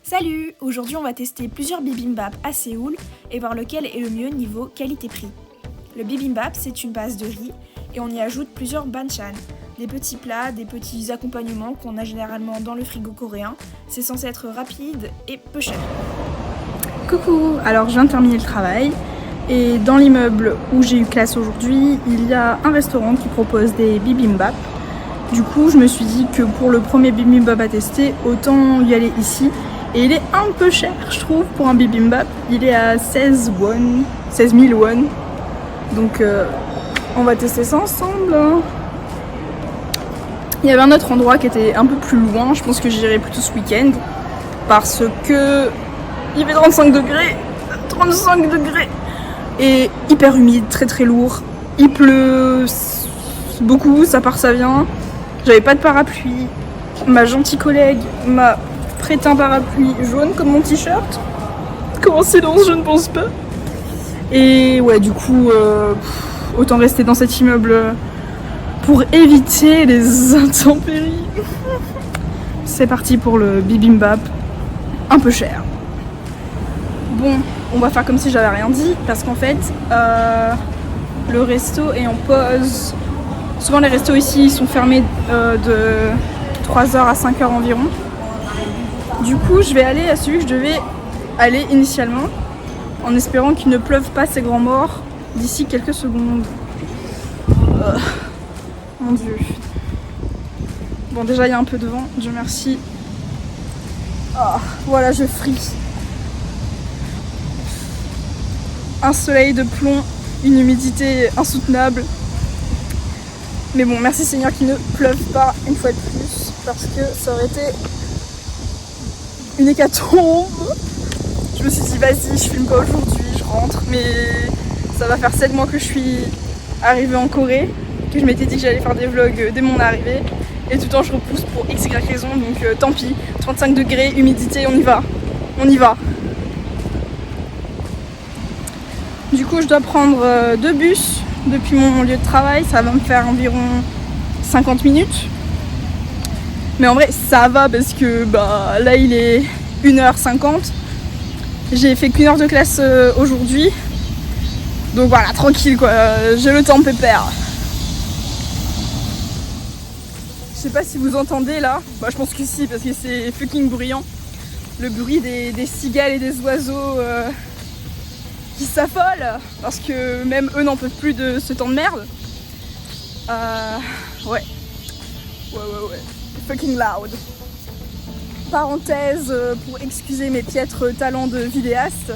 Salut! Aujourd'hui on va tester plusieurs bibimbap à Séoul et voir lequel est le mieux niveau qualité-prix. Le bibimbap c'est une base de riz et on y ajoute plusieurs banchan, des petits plats, des petits accompagnements qu'on a généralement dans le frigo coréen. C'est censé être rapide et peu cher. Coucou! Alors je viens de terminer le travail et dans l'immeuble où j'ai eu classe aujourd'hui, il y a un restaurant qui propose des bibimbap. Du coup je me suis dit que pour le premier bibimbap à tester, autant y aller ici. Et il est un peu cher, je trouve, pour un bibimbap. Il est à 16 000 won. Donc, on va tester ça ensemble. Il y avait un autre endroit qui était un peu plus loin. Je pense que j'irai plutôt ce week-end. Parce que il fait 35 degrés. 35 degrés. Et hyper humide, très très lourd. Il pleut beaucoup, ça part, ça vient. J'avais pas de parapluie. Ma gentille collègue m'a prêté un parapluie jaune comme mon t-shirt. Coïncidence, je ne pense pas. Et ouais, du coup, autant rester dans cet immeuble pour éviter les intempéries. C'est parti pour le bibimbap, un peu cher. Bon, on va faire comme si j'avais rien dit, parce qu'en fait, le resto est en pause. Souvent les restos ici ils sont fermés de 3h à 5h environ. Du coup, je vais aller à celui que je devais aller initialement, en espérant qu'il ne pleuve pas ces grands morts d'ici quelques secondes. Mon Dieu. Bon, déjà, il y a un peu de vent, Dieu merci. Voilà, je frise. Un soleil de plomb, une humidité insoutenable. Mais bon, merci Seigneur qu'il ne pleuve pas une fois de plus, parce que ça aurait été une hécatombe. Je me suis dit vas-y, je filme pas aujourd'hui, je rentre, mais ça va faire 7 mois que je suis arrivée en Corée, que je m'étais dit que j'allais faire des vlogs dès mon arrivée, et tout le temps je repousse pour x, y raison, donc tant pis, 35 degrés, humidité, on y va, Du coup je dois prendre 2 bus depuis mon lieu de travail, ça va me faire environ 50 minutes. Mais en vrai ça va parce que là il est 1h50. J'ai fait qu'1 heure de classe aujourd'hui. Donc voilà, tranquille quoi, j'ai le temps pépère. Je sais pas si vous entendez là, je pense que si parce que c'est fucking bruyant. Le bruit des cigales et des oiseaux qui s'affolent parce que même eux n'en peuvent plus de ce temps de merde. Ouais. Fucking loud. Parenthèse pour excuser mes piètres talents de vidéaste,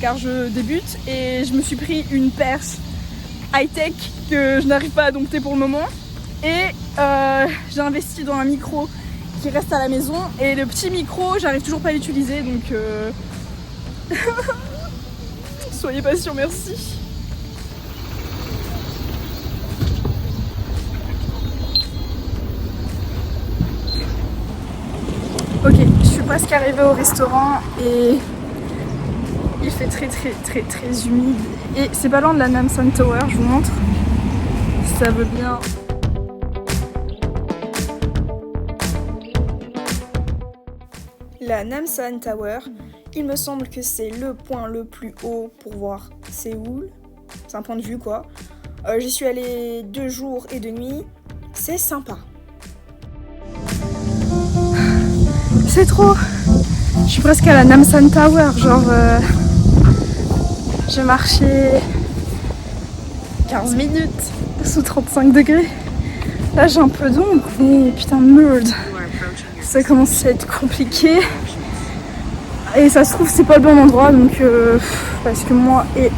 car je débute et je me suis pris une perche high-tech que je n'arrive pas à dompter pour le moment. Et j'ai investi dans un micro qui reste à la maison et le petit micro, j'arrive toujours pas à l'utiliser donc soyez patients, merci. Ok, je suis presque arrivée au restaurant et il fait très humide. Et c'est pas loin de la Namsan Tower, je vous montre. Si ça veut bien. La Namsan Tower, il me semble que c'est le point le plus haut pour voir Séoul. C'est un point de vue quoi. J'y suis allée 2 jours et 2 nuits. C'est sympa. C'est trop. Je suis presque à la Namsan Tower, genre j'ai marché 15 minutes sous 35 degrés. Là j'ai un peu d'ombre, mais putain de merde. Ça commence à être compliqué. Et ça se trouve c'est pas le bon endroit donc parce que moi et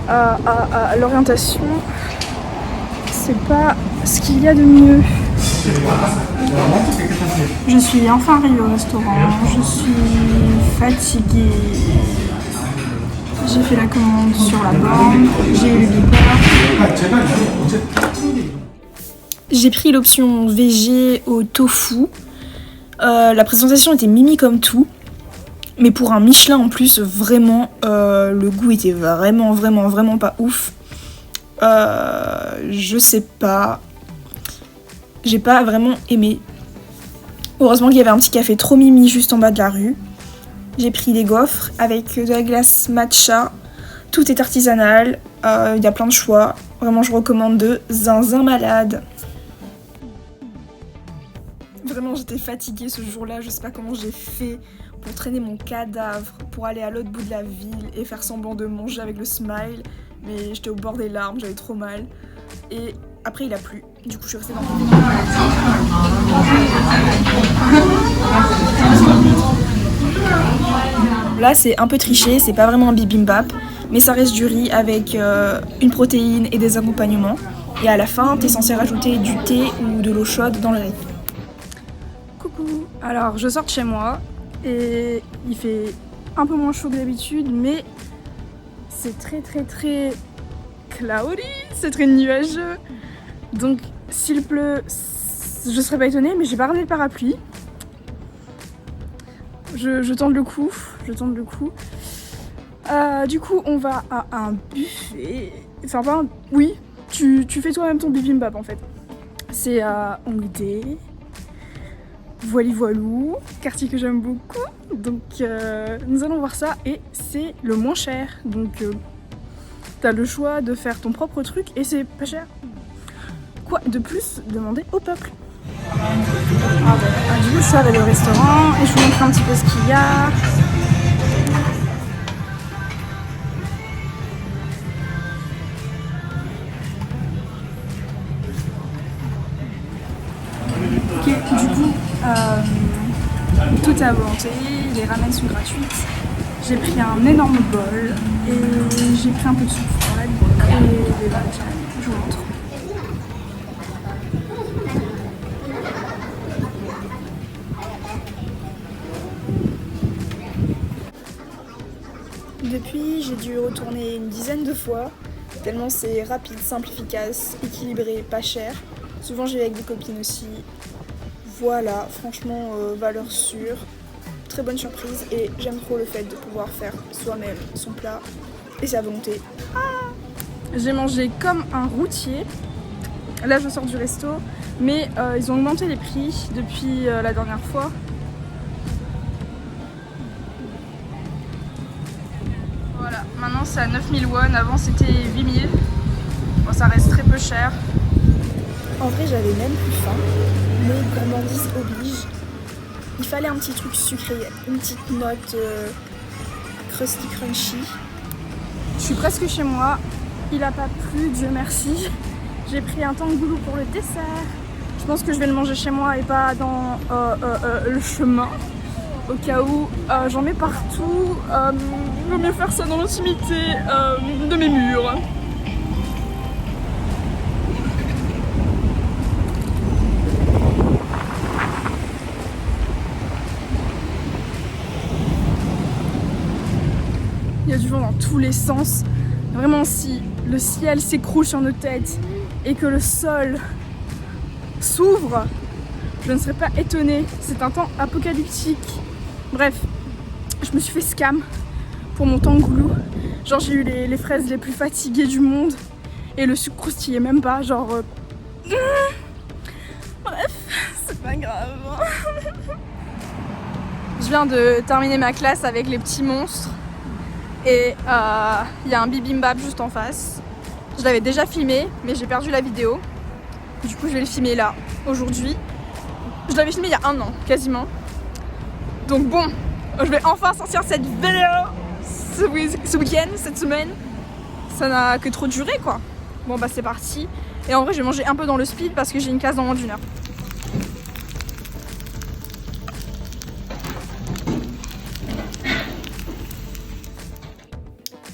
à l'orientation c'est pas ce qu'il y a de mieux. Je suis enfin arrivée au restaurant, je suis fatiguée. J'ai fait la commande sur la borne, j'ai eu le beeper. J'ai pris l'option VG au tofu. La présentation était mimi comme tout. Mais pour un Michelin en plus, vraiment, le goût était vraiment pas ouf. Je sais pas. J'ai pas vraiment aimé. Heureusement qu'il y avait un petit café trop mimi juste en bas de la rue. J'ai pris des gaufres avec de la glace matcha. Tout est artisanal, il y a plein de choix. Vraiment, je recommande de zinzin malade. Vraiment, j'étais fatiguée ce jour-là. Je sais pas comment j'ai fait pour traîner mon cadavre, pour aller à l'autre bout de la ville et faire semblant de manger avec le smile. Mais j'étais au bord des larmes, j'avais trop mal. Et après, il a plu. Du coup, je suis restée dans le lit. Là, c'est un peu triché, c'est pas vraiment un bibimbap, mais ça reste du riz avec une protéine et des accompagnements. Et à la fin, t'es censé rajouter du thé ou de l'eau chaude dans le riz. Coucou. Alors, je sors de chez moi et il fait un peu moins chaud que d'habitude, mais c'est très cloudy, c'est très nuageux. Donc, s'il pleut, je serais pas étonnée, mais j'ai pas ramené le parapluie. Je tente le coup, du coup, on va à un buffet. Enfin, pas un... Oui, tu fais toi-même ton bibimbap en fait. C'est à Hongdae. Voilou, quartier que j'aime beaucoup. Donc, nous allons voir ça et c'est le moins cher. Donc, t'as le choix de faire ton propre truc et c'est pas cher. Quoi de plus demander au peuple? Du coup, je suis avec le restaurant et je vous montre un petit peu ce qu'il y a. Ok, du coup, tout est à volonté, les ramen sont gratuites. J'ai pris un énorme bol et j'ai pris un peu de soupe froide et des banchan. Je vous montre. Depuis, j'ai dû retourner une dizaine de fois, tellement c'est rapide, simple, efficace, équilibré, pas cher. Souvent j'y vais avec des copines aussi. Voilà, franchement, valeur sûre, très bonne surprise et j'aime trop le fait de pouvoir faire soi-même son plat et sa volonté. J'ai mangé comme un routier. Là, je sors du resto, mais ils ont augmenté les prix depuis la dernière fois. Voilà, maintenant c'est à 9000 won, avant c'était 8000. Bon, ça reste très peu cher. En vrai, j'avais même plus faim, mais gourmandise oblige. Il fallait un petit truc sucré, une petite note crusty crunchy. Je suis presque chez moi, il a pas plu, Dieu merci. J'ai pris un tangoulou pour le dessert. Je pense que je vais le manger chez moi et pas dans le chemin. Au cas où j'en mets partout, il vaut mieux faire ça dans l'intimité de mes murs. Il y a du vent dans tous les sens. Vraiment, si le ciel s'écroule sur nos têtes et que le sol s'ouvre, je ne serais pas étonnée. C'est un temps apocalyptique. Bref, je me suis fait scam pour mon tangoulou. Genre, j'ai eu les fraises les plus fatiguées du monde et le sucre croustillait même pas. Genre, bref, c'est pas grave. Je viens de terminer ma classe avec les petits monstres. Et il y a un bibimbap juste en face. Je l'avais déjà filmé, mais j'ai perdu la vidéo. Du coup, je vais le filmer là, aujourd'hui. Je l'avais filmé il y a 1 an, quasiment. Donc bon, je vais enfin sortir cette vidéo ce week-end, cette semaine. Ça n'a que trop duré, quoi. Bon, bah c'est parti. Et en vrai, je vais manger un peu dans le speed parce que j'ai une classe dans moins d'1 heure.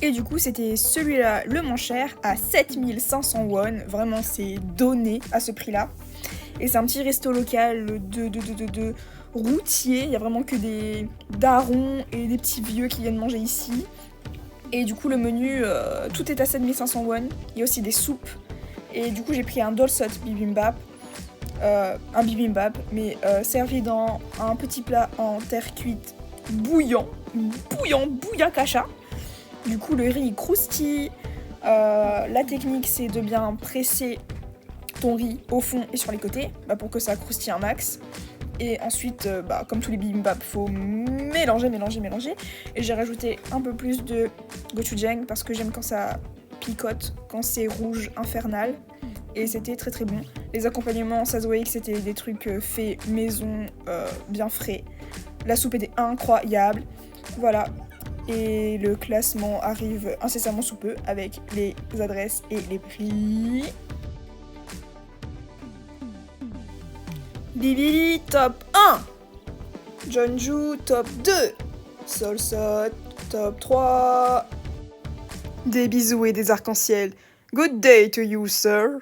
Et du coup, c'était celui-là le moins cher à 7500 won. Vraiment, c'est donné à ce prix-là. Et c'est un petit resto local de routier. Il y a vraiment que des darons et des petits vieux qui viennent manger ici. Et du coup, le menu, tout est à 7500 won. Il y a aussi des soupes. Et du coup, j'ai pris un dolsot bibimbap. Un bibimbap, mais servi dans un petit plat en terre cuite bouillant bouillakacha. Du coup, le riz croustille. La technique, c'est de bien presser ton riz au fond et sur les côtés pour que ça croustille un max. Et ensuite, comme tous les bibimbap, faut mélanger. Et j'ai rajouté un peu plus de gochujang parce que j'aime quand ça picote, quand c'est rouge infernal. Et c'était très très bon. Les accompagnements, ça se voyait que c'était des trucs faits maison, bien frais. La soupe était incroyable. Voilà. Et le classement arrive incessamment sous peu avec les adresses et les prix. Billy top 1, Jeonju top 2, Solsot top 3. Des bisous et des arcs-en-ciel. Good day to you, sir.